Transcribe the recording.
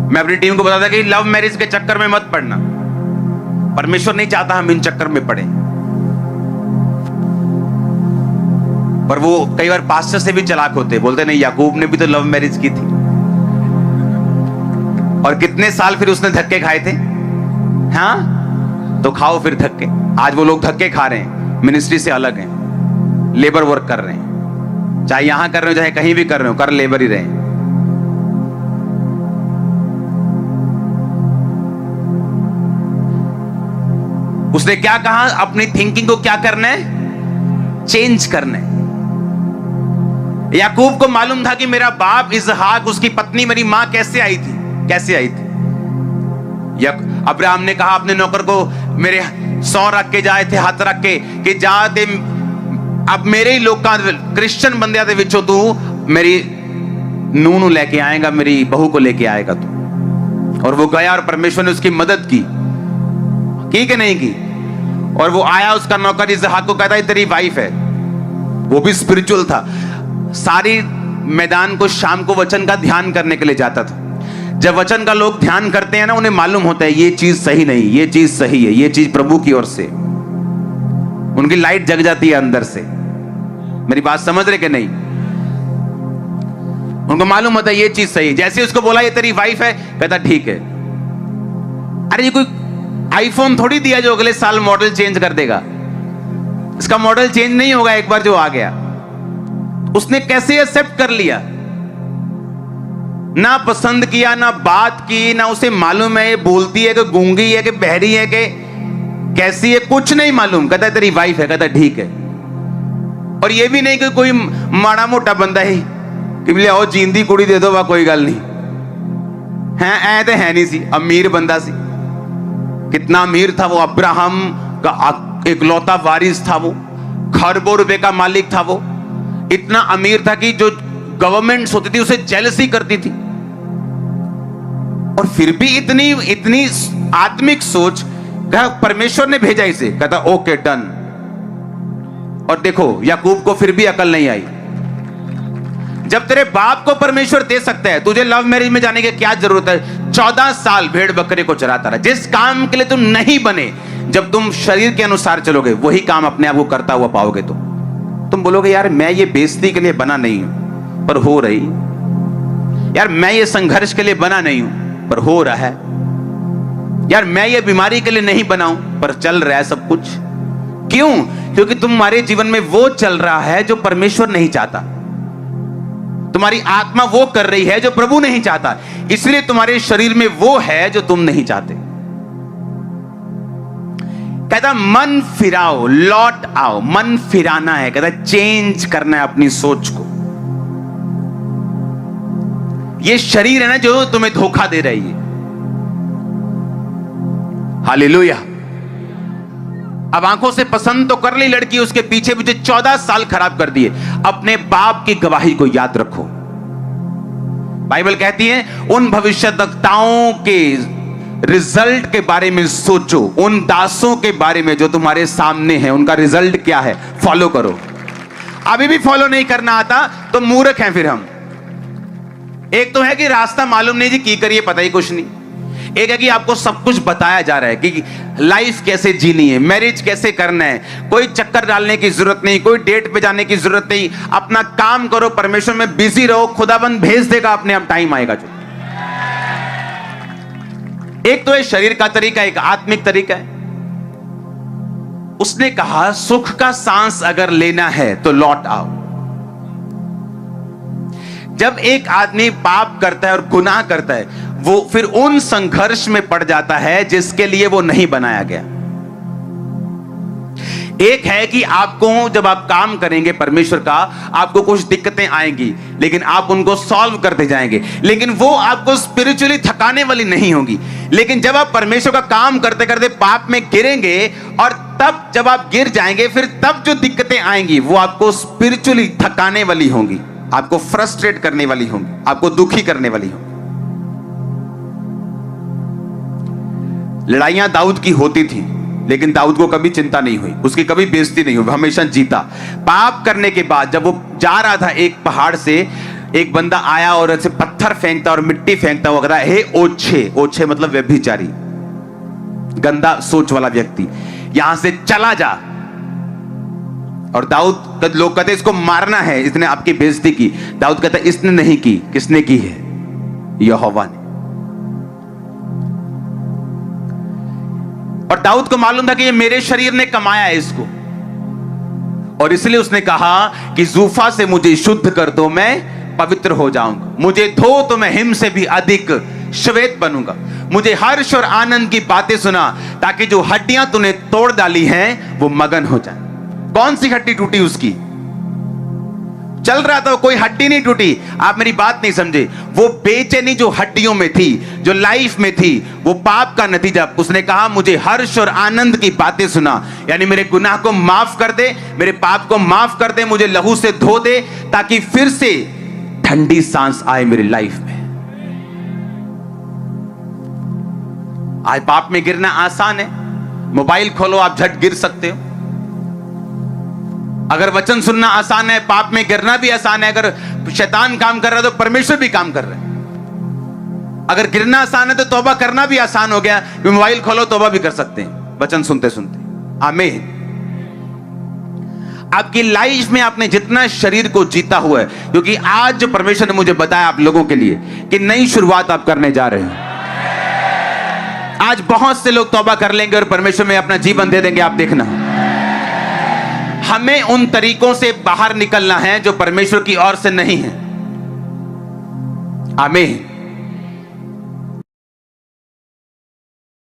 मैं अपनी टीम को बताता कि लव मैरिज के चक्कर में मत पड़ना, परमेश्वर नहीं चाहता हम इन चक्कर में पड़े। पर वो कई बार पास्टर से भी चालाक होते, बोलते नहीं याकूब ने भी तो लव मैरिज की थी, और कितने साल फिर उसने धक्के खाए थे। हाँ तो खाओ फिर धक्के। आज वो लोग धक्के खा रहे हैं, मिनिस्ट्री से अलग हैं, लेबर वर्क कर रहे हैं, चाहे यहां कर रहे हो चाहे कहीं भी कर रहे हो, कर लेबर ही रहे हैं। उसने क्या कहा, अपनी थिंकिंग को क्या करना है, चेंज करना है। याकूब को मालूम था कि मेरा बाप इसहाक, उसकी पत्नी मेरी मां कैसे आई थी, कैसे आई थी। अब्राहम ने कहा अपने नौकर को, मेरे 100 रख के जाए थे, हाथ रख के कि जा दे, अब मेरे ही लोग का क्रिश्चियन बंदिया दे विचों तू मेरी नूनू लेके आएगा, मेरी बहू को लेके आएगा तू। और वो गया और परमेश्वर ने उसकी मदद की कि नहीं की। और वो आया, उसका नौकर इसहाक को कहता है तेरी वाइफ है। वो भी स्पिरिचुअल था, सारी मैदान को शाम को वचन का ध्यान करने के लिए जाता था। जब वचन का लोग ध्यान करते हैं ना, उन्हें मालूम होता है ये चीज सही नहीं, ये चीज सही है, ये चीज प्रभु की ओर से। उनकी लाइट जग जाती है अंदर से। मेरी बात समझ रहे कि नहीं? उनको मालूम होता है ये चीज सही। जैसे उसको बोला ये तेरी वाइफ है, कहता ठीक है। अरे ये कोई आईफोन थोड़ी दिया जो अगले साल मॉडल चेंज कर देगा। इसका मॉडल चेंज नहीं होगा एक बार जो आ गया। उसने कैसे एक्सेप्ट कर लिया, ना पसंद किया, ना बात की, ना उसे मालूम है ये बोलती है कि गूंगी है कि बहरी है कि कैसी है, कुछ नहीं मालूम। कहता है तेरी वाइफ है, कहता है ठीक है। और ये भी नहीं कि कोई माड़ा मोटा बंदा है कि बोले आओ जींदी कुड़ी दे दो, वाह कोई गल नहीं है, ऐ तो है नहीं सी, अमीर बंदा सी। कितना अमीर था वो, अब्राहम का इकलौता वारिस था वो, खरबों रुपए का मालिक था वो। इतना अमीर था कि जो गवर्नमेंट्स होती थी उसे जेलसी करती थी। और फिर भी इतनी आत्मिक सोच, परमेश्वर ने भेजा इसे, कहता ओके डन। और देखो याकूब को फिर भी अकल नहीं आई। जब तेरे बाप को परमेश्वर दे सकता है, तुझे लव मैरिज में जाने की क्या जरूरत है? 14 साल भेड़ बकरे को चराता रहा। जिस काम के लिए तुम नहीं बने, जब तुम शरीर के अनुसार चलोगे वही काम अपने आप को करता हुआ पाओगे। तुम बोलोगे यार मैं ये बेइज्जती के लिए बना नहीं हूं, पर हो रही। यार मैं ये संघर्ष के लिए बना नहीं हूं, पर हो रहा है। यार मैं ये बीमारी के लिए नहीं बना हूं, पर चल रहा है सब कुछ। क्यों? क्योंकि तुम्हारे जीवन में वो चल रहा है जो परमेश्वर नहीं चाहता। तुम्हारी आत्मा वो कर रही है जो प्रभु नहीं चाहता, इसलिए तुम्हारे शरीर में वो है जो तुम नहीं चाहते। कहता मन फिराओ, लौट आओ। मन फिराना है, कहता चेंज करना है अपनी सोच को। ये शरीर है ना जो तुम्हें धोखा दे रही है। हालेलुया। अब आंखों से पसंद तो कर ली लड़की, उसके पीछे पीछे 14 साल खराब कर दिए। अपने बाप की गवाही को याद रखो। बाइबल कहती है उन भविष्यद्वक्ताओं के रिजल्ट के बारे में सोचो, उन दासों के बारे में जो तुम्हारे सामने हैं, उनका रिजल्ट क्या है, फॉलो करो। अभी भी फॉलो नहीं करना आता तो मूर्ख हैं फिर हम। एक तो है कि रास्ता मालूम नहीं जी, की करिए पता ही कुछ नहीं। एक है कि आपको सब कुछ बताया जा रहा है कि लाइफ कैसे जीनी है, मैरिज कैसे करना है, कोई चक्कर डालने की जरूरत नहीं, कोई डेट पे जाने की जरूरत नहीं, अपना काम करो, परमेश्वर में बिजी रहो, खुदाबंद भेज देगा, अपने आप टाइम आएगा। जो एक तो है शरीर का तरीका, एक आत्मिक तरीका है। उसने कहा सुख का सांस अगर लेना है तो लौट आओ। जब एक आदमी पाप करता है और गुनाह करता है, वो फिर उन संघर्ष में पड़ जाता है जिसके लिए वो नहीं बनाया गया। एक है कि आपको जब आप काम करेंगे परमेश्वर का, आपको कुछ दिक्कतें आएंगी, लेकिन आप उनको सॉल्व करते जाएंगे, लेकिन वो आपको स्पिरिचुअली थकाने वाली नहीं होगी। लेकिन जब आप परमेश्वर का काम करते करते पाप में गिरेंगे, और तब जब आप गिर जाएंगे, फिर तब जो दिक्कतें आएंगी वो आपको स्पिरिचुअली थकाने वाली होंगी, आपको फ्रस्ट्रेट करने वाली होंगी, आपको दुखी करने वाली होंगी। लड़ाइयां दाऊद की होती थी, लेकिन दाऊद को कभी चिंता नहीं हुई, उसकी कभी बेइज्जती नहीं हुई, हमेशा जीता। पाप करने के बाद जब वो जा रहा था एक पहाड़ से एक बंदा आया और ऐसे पत्थर फेंकता और मिट्टी फेंकता हुआ कहता, हे ओछे, ओछे मतलब व्यभिचारी, गंदा सोच वाला व्यक्ति, यहां से चला जा। और दाऊद, लोग कहते इसको मारना है, इसने आपकी बेइज्जती की। दाऊद कहता इसने नहीं की। किसने की है? यहोवा ने। और दाऊद को मालूम था कि ये मेरे शरीर ने कमाया है इसको, और इसलिए उसने कहा कि जूफा से मुझे शुद्ध कर दो, मैं पवित्र हो जाऊंगा। मुझे धो तो मैं हिम से भी अधिक श्वेत बनूंगा। मुझे हर्ष और आनंद की बातें सुना, ताकि जो हड्डियां तूने तोड़ डाली हैं वो मगन हो जाए। कौन सी हड्डी टूटी उसकी? चल रहा था, कोई हड्डी नहीं टूटी। आप मेरी बात नहीं समझे। वो बेचैनी जो हड्डियों में थी, जो लाइफ में थी, वो पाप का नतीजा। उसने कहा मुझे हर्ष और आनंद की बातें सुना, यानी मेरे गुनाह को माफ कर दे, मेरे पाप को माफ कर दे, मुझे लहू से धो दे, ताकि फिर से ठंडी सांस आए मेरी लाइफ में। आज पाप में गिरना आसान है। मोबाइल खोलो, आप झट गिर सकते हो। अगर वचन सुनना आसान है, पाप में गिरना भी आसान है। अगर शैतान काम कर रहा है तो परमेश्वर भी काम कर रहा है। अगर गिरना आसान है तो तौबा करना भी आसान हो गया। मोबाइल खोलो, तौबा भी कर सकते हैं वचन सुनते सुनते। आमीन। आपकी लाइफ में आपने जितना शरीर को जीता हुआ है, क्योंकि आज जो परमेश्वर ने मुझे बताया आप लोगों के लिए कि नई शुरुआत आप करने जा रहे हो। आज बहुत से लोग तौबा कर लेंगे और परमेश्वर में अपना जीवन दे देंगे। आप देखना, हमें उन तरीकों से बाहर निकलना है जो परमेश्वर की ओर से नहीं है। आमीन।